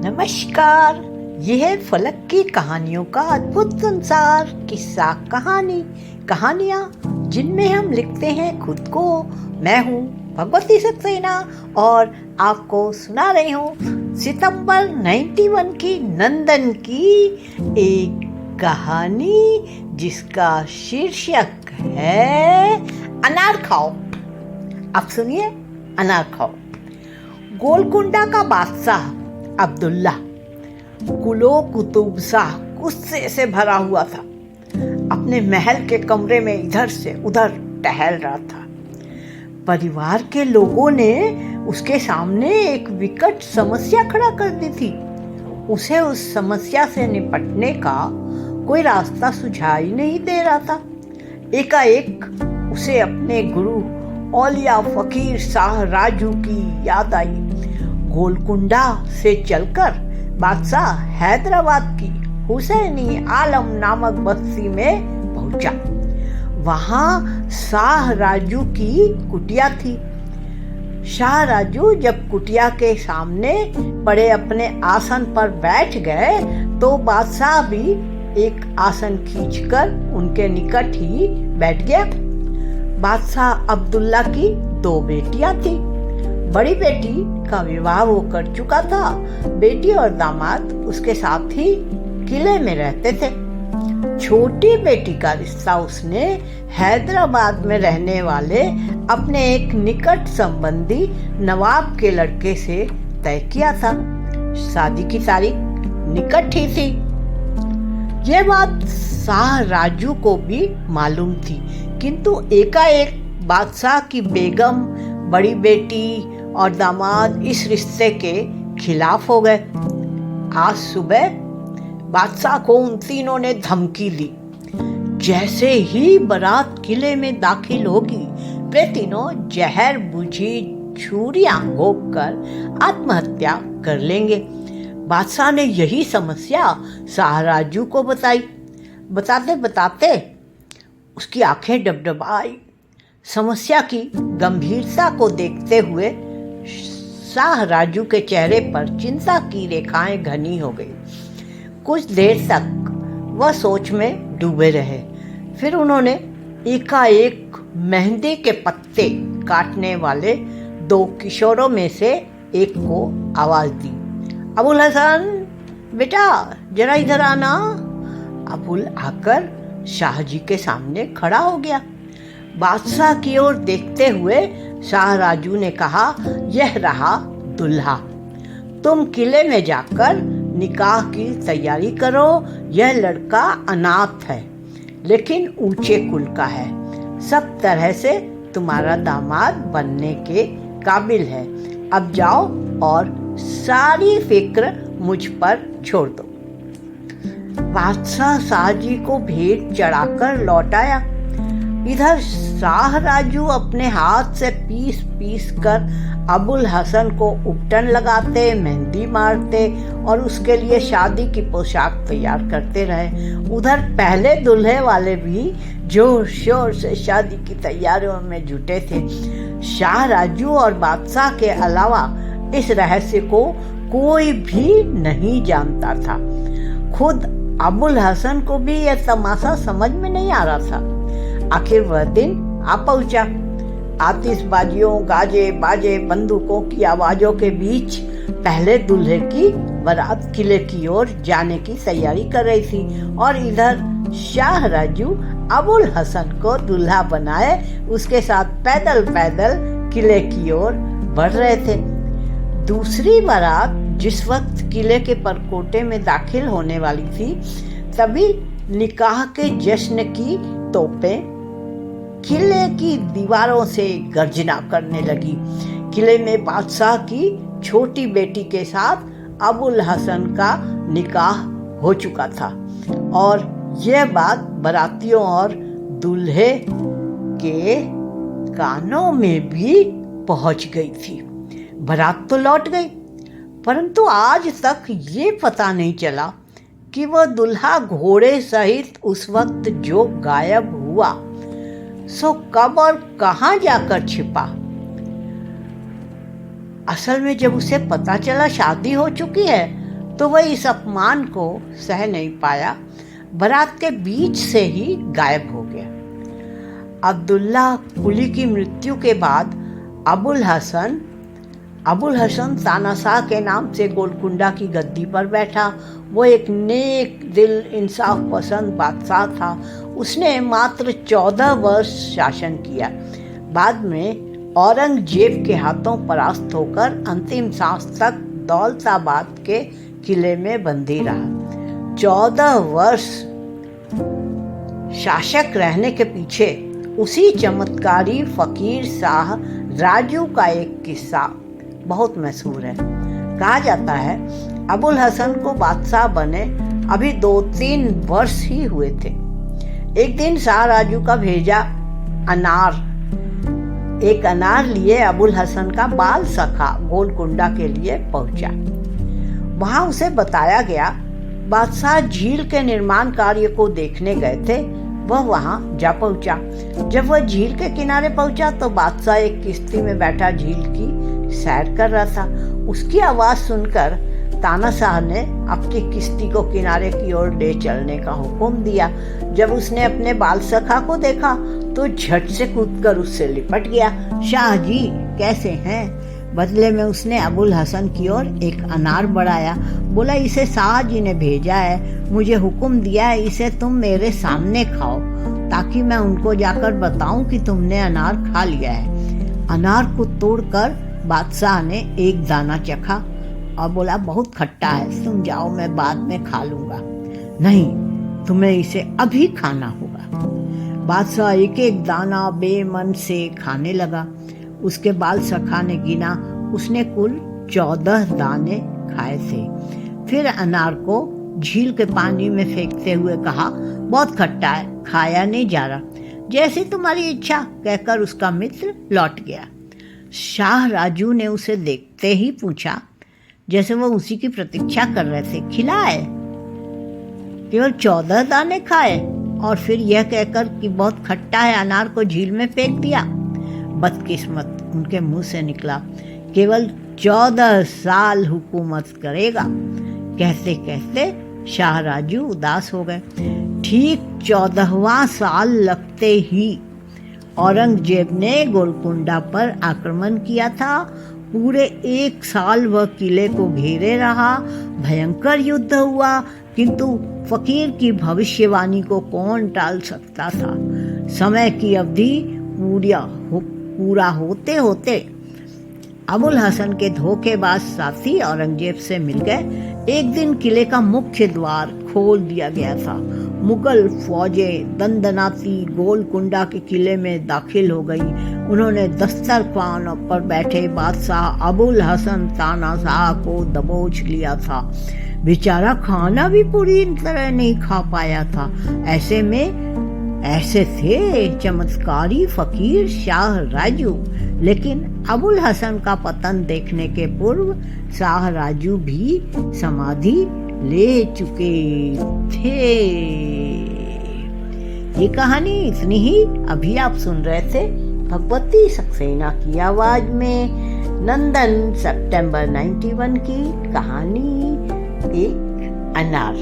नमस्कार। यह है फलक की कहानियों का अद्भुत संसार। किस्सा कहानियाँ जिनमें हम लिखते हैं खुद को। मैं हूँ भगवती सक्सेना और आपको सुना रही हूँ सितंबर 91 की नंदन की एक कहानी जिसका शीर्षक है अनार खाओ। अब सुनिए, अनार खाओ। गोलकुंडा का बादशाह अब्दुल्ला कुलो कुतुब शाह गुस्से से भरा हुआ था। अपने महल के कमरे में इधर से उधर टहल रहा था। परिवार के लोगों ने उसके सामने एक विकट समस्या खड़ा कर दी थी। उसे उस समस्या से निपटने का कोई रास्ता सुझाई नहीं दे रहा था। एकाएक उसे अपने गुरु औलिया फकीर शाह राजू की याद आई। गोलकुंडा से चलकर बादशाह हैदराबाद की हुसैनी आलम नामक बस्ती में पहुंचा। वहां शाह राजू की कुटिया थी। शाह राजू जब कुटिया के सामने पड़े अपने आसन पर बैठ गए तो बादशाह भी एक आसन खींचकर उनके निकट ही बैठ गया। बादशाह अब्दुल्ला की 2 बेटियां थी। बड़ी बेटी का विवाह हो कर चुका था। बेटी और दामाद उसके साथ ही किले में रहते थे। छोटी बेटी का रिश्ता उसने हैदराबाद में रहने वाले अपने एक निकट संबंधी नवाब के लड़के से तय किया था। शादी की तारीख निकट ही थी। ये बात शाह राजू को भी मालूम थी, किंतु एकाएक बादशाह की बेगम, बड़ी बेटी और दामाद इस रिश्ते के खिलाफ हो गए। आज सुबह बादशाह को उन तीनों ने धमकी दी। जैसे ही बारात किले में दाखिल होगी वे तीनों जहर बुझी छुरियां घोंपकर आत्महत्या कर लेंगे। बादशाह ने यही समस्या शाह राजू को बताई। बताते बताते उसकी आंखें डबडबाई। समस्या की गंभीरता को देखते हुए शाह राजू के चेहरे पर चिंता की रेखाएं घनी हो गई। कुछ देर तक वह सोच में डूबे रहे। फिर उन्होंने एकाएक मेहंदी के पत्ते काटने वाले 2 किशोरों में से एक को आवाज दी। अबुल हसन, बेटा जरा इधर आना। अबुल आकर शाह जी के सामने खड़ा हो गया। बादशाह की ओर देखते हुए शाह राजू ने कहा, यह रहा दुल्हा। तुम किले में जाकर निकाह की तैयारी करो। यह लड़का अनाथ है लेकिन ऊंचे कुल का है। सब तरह से तुम्हारा दामाद बनने के काबिल है। अब जाओ और सारी फिक्र मुझ पर छोड़ दो। बादशाह शाह जी को भेंट चढ़ाकर लौट आया। इधर शाह राजू अपने हाथ से पीस पीस कर अबुल हसन को उपटन लगाते, मेहंदी मारते और उसके लिए शादी की पोशाक तैयार करते रहे। उधर पहले दूल्हे वाले भी जोर शोर से शादी की तैयारियों में जुटे थे। शाह राजू और बादशाह के अलावा इस रहस्य को कोई भी नहीं जानता था। खुद अबुल हसन को भी यह तमाशा समझ में नहीं आ रहा था। आखिर वह दिन आ पहुंचा। आतिशबाजियों, गाजे बाजे, बंदूकों की आवाजों के बीच पहले दूल्हे की बारात किले की ओर जाने की तैयारी कर रही थी और इधर शाह राजू अबुल हसन को दूल्हा बनाए उसके साथ पैदल पैदल किले की ओर बढ़ रहे थे। दूसरी बारात जिस वक्त किले के परकोटे में दाखिल होने वाली थी तभी निकाह के जश्न की तोपें किले की दीवारों से गर्जना करने लगी। किले में बादशाह की छोटी बेटी के साथ अबुल हसन का निकाह हो चुका था और यह बात बारातियों और दूल्हे के कानों में भी पहुंच गई थी। बारात तो लौट गई, परंतु आज तक ये पता नहीं चला कि वह दूल्हा घोड़े सहित उस वक्त जो गायब हुआ सो कब और कहां जाकर छिपा। असल में जब उसे पता चला शादी हो चुकी है तो वह इस अपमान को सह नहीं पाया, बारात के बीच से ही गायब हो गया। अब्दुल्ला कुली की मृत्यु के बाद अबुल हसन तानाशाह के नाम से गोलकुंडा की गद्दी पर बैठा। वो एक नेक दिल इंसाफ पसंद बादशाह था। उसने मात्र 14 वर्ष शासन किया। बाद में औरंगजेब के हाथों परास्त होकर अंतिम सांस तक दौलताबाद के किले में बंदी रहा। 14 वर्ष शासक रहने के पीछे उसी चमत्कारी फकीर शाह राजू का एक किस्सा बहुत मशहूर है। कहा जाता है अबुल हसन को बादशाह बने अभी 2-3 वर्ष ही हुए थे। एक दिन शाह राजू का भेजा एक अनार लिए अबुल हसन का बाल सखा गोलकुंडा के लिए पहुंचा। वहां उसे बताया गया बादशाह झील के निर्माण कार्य को देखने गए थे। वह वहां जा पहुंचा। जब वह झील के किनारे पहुंचा तो बादशाह एक किश्ती में बैठा झील की सैर कर रहा था। उसकी आवाज सुनकर तानाशाह ने अपनी किश्ती को किनारे की ओर ले चलने का हुक्म दिया। जब उसने अपने बाल सखा को देखा तो झट से कूदकर उससे लिपट गया। शाह जी कैसे हैं? बदले में उसने अबुल हसन की ओर एक अनार बढ़ाया। बोला इसे शाह जी ने भेजा है, मुझे हुक्म दिया है इसे तुम मेरे सामने खाओ ताकि मैं उनको जाकर बताऊं कि तुमने अनार खा लिया है। अनार को तोड़कर बादशाह ने एक दाना चखा और बोला बहुत खट्टा है, तुम जाओ मैं बाद में खा लूंगा। नहीं, तुम्हें इसे अभी खाना होगा। बादशाह एक एक दाना बेमन से खाने लगा। उसके बाल सखा ने गिना, उसने कुल 14 दाने खाए थे। फिर अनार को झील के पानी में फेंकते हुए कहा बहुत खट्टा है, खाया नहीं जा रहा। जैसे तुम्हारी इच्छा कहकर उसका मित्र लौट गया। शाह राजू ने उसे देखते ही पूछा, जैसे वो उसी की प्रतीक्षा कर रहे थे, खिलाए? केवल 14 दाने खाए और फिर यह कहकर कि बहुत खट्टा है अनार को झील में फेंक दिया। बदकिस्मत उनके मुंह से निकला, केवल 14 साल हुकूमत करेगा। कहते कहते शाह राजू उदास हो गए। ठीक 14वां साल लगते ही औरंगजेब ने गोलकुंडा पर आक्रमण किया था। पूरे 1 साल वह किले को घेरे रहा। भयंकर युद्ध हुआ, किंतु फकीर की भविष्यवाणी को कौन टाल सकता था। समय की अवधि पूरा होते होते अबुल हसन के धोखेबाज साथी औरंगजेब से मिल गए। एक दिन किले का मुख्य द्वार खोल दिया गया था। मुगल फौजें दंदनाती गोलकुंडा के किले में दाखिल हो गई। उन्होंने दस्तरखान पर बैठे बादशाह अबुल हसन तानाशाह को दबोच लिया था। बेचारा खाना भी पूरी तरह नहीं खा पाया था। ऐसे थे चमत्कारी फकीर शाह राजू। लेकिन अबुल हसन का पतन देखने के पूर्व शाह राजू भी समाधि ले चुके थे। ये कहानी इतनी ही। अभी आप सुन रहे थे भगवती सक्सेना की आवाज में नंदन सितंबर 91 की कहानी एक अनार।